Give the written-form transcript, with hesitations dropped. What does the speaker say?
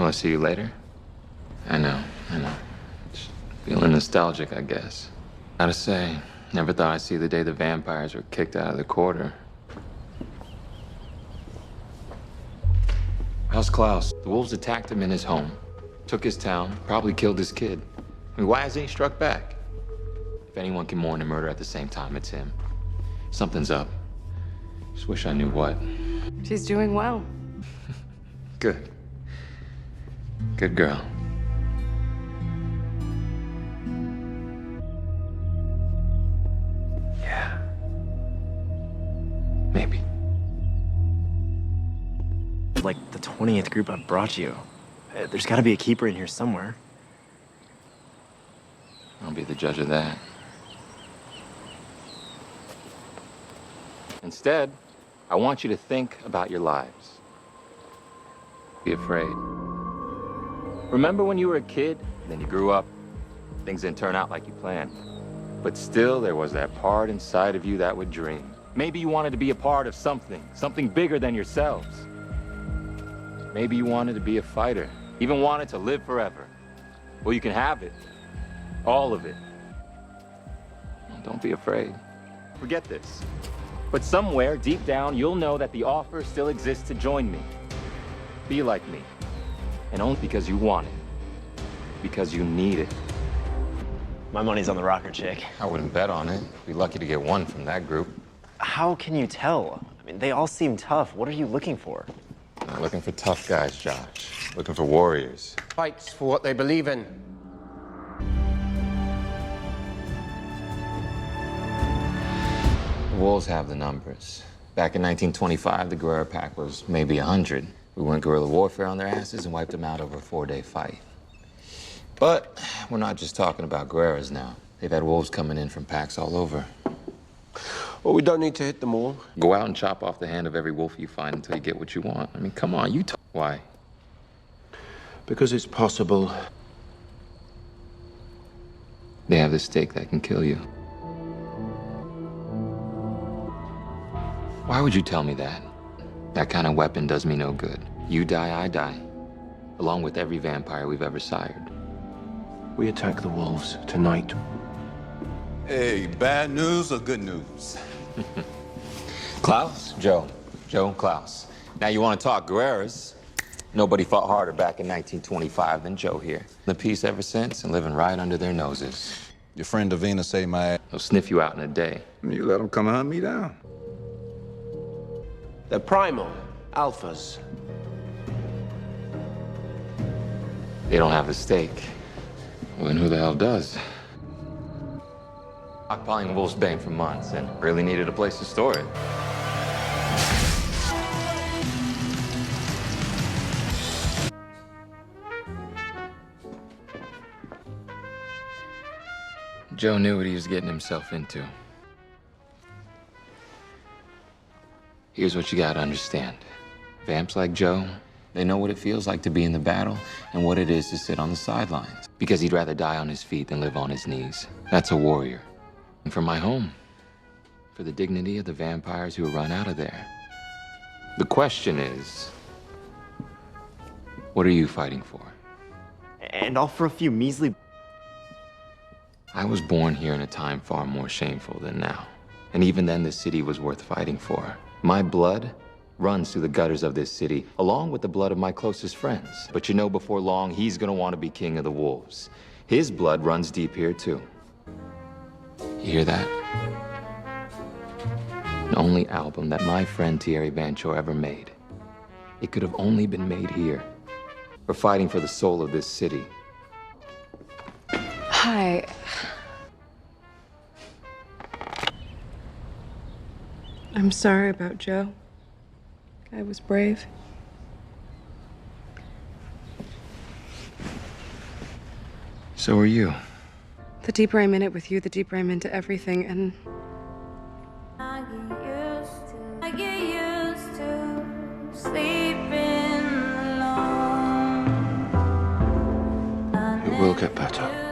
Will I see you later? I know. Just feeling nostalgic, I guess. Gotta say, never thought I'd see the day the vampires were kicked out of the quarter. How's Klaus? The wolves attacked him in his home, took his town, probably killed his kid. I mean, why hasn't he struck back? If anyone can mourn a murder at the same time, it's him. Something's up. Just wish I knew what. She's doing well. Good. Good girl. Yeah. Maybe. Like the 20th group I've brought you. There's gotta be a keeper in here somewhere. I'll be the judge of that. Instead, I want you to think about your lives. Be afraid. Remember when you were a kid, then you grew up, things didn't turn out like you planned. But still, there was that part inside of you that would dream. Maybe you wanted to be a part of something bigger than yourselves. Maybe you wanted to be a fighter, even wanted to live forever. Well, you can have it. All of it. Well, don't be afraid. Forget this. But somewhere, deep down, you'll know that the offer still exists to join me. Be like me. And only because you want it. Because you need it. My money's on the rocker chick. I wouldn't bet on it. Be lucky to get one from that group. How can you tell? I mean, they all seem tough. What are you looking for? Not looking for tough guys, Josh. Looking for warriors. Fights for what they believe in. The wolves have the numbers. Back in 1925, the guerrilla pack was maybe 100. We went guerrilla warfare on their asses and wiped them out over a 4-day fight. But we're not just talking about guerrillas now. They've had wolves coming in from packs all over. Well, we don't need to hit them all. Go out and chop off the hand of every wolf you find until you get what you want. I mean, come on, you talk. Why? Because it's possible. They have this stake that can kill you. Why would you tell me that? That kind of weapon does me no good. You die, I die. Along with every vampire we've ever sired. We attack the wolves tonight. Hey, bad news or good news? Klaus? Joe, Klaus. Now you want to talk guerrillas? Nobody fought harder back in 1925 than Joe here. The peace ever since and living right under their noses. Your friend Davina say my... They'll sniff you out in a day. You let him come and hunt me down. They're primal, alphas. They don't have a stake. Well, then who the hell does? Stockpiling Wolf's Bane for months and really needed a place to store it. Joe knew what he was getting himself into. Here's what you gotta understand. Vamps like Joe, they know what it feels like to be in the battle and what it is to sit on the sidelines. Because he'd rather die on his feet than live on his knees. That's a warrior. And for my home, for the dignity of the vampires who run out of there. The question is, what are you fighting for? And all for a few measly... I was born here in a time far more shameful than now. And even then, this city was worth fighting for. My blood runs through the gutters of this city, along with the blood of my closest friends. But you know, before long, he's gonna want to be king of the wolves. His blood runs deep here, too. You hear that? The only album that my friend Thierry Banchor ever made. It could have only been made here. We're fighting for the soul of this city. Hi. I'm sorry about Joe. I was brave. So are you. The deeper I'm in it with you, the deeper I'm into everything, and... I get used to sleeping alone. It will get better.